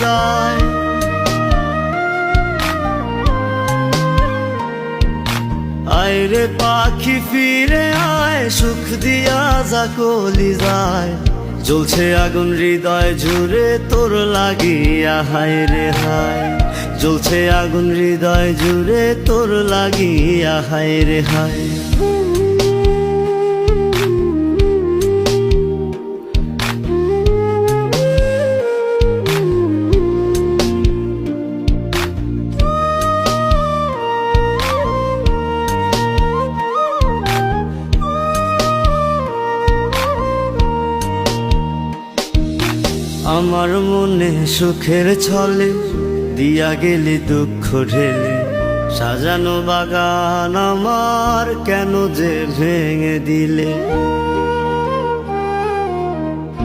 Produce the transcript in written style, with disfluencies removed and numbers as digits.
যায়। আয় রে পাখি ফিরে আয়, সুখ দিয়া যা কলি যায়। জ্বলছে আগুন হৃদয় জুড়ে তোর লাগিয়া, হায় রে হায়। জ্বলছে আগুন হৃদয় জুড়ে তোর লাগিয়া, হায় রে হায়। আমার মনে সুখের ছলে দিয়া গেলি দুঃখ ঢেলে। সাজানো বাগান আমার কেন যে ভেঙে দিলে।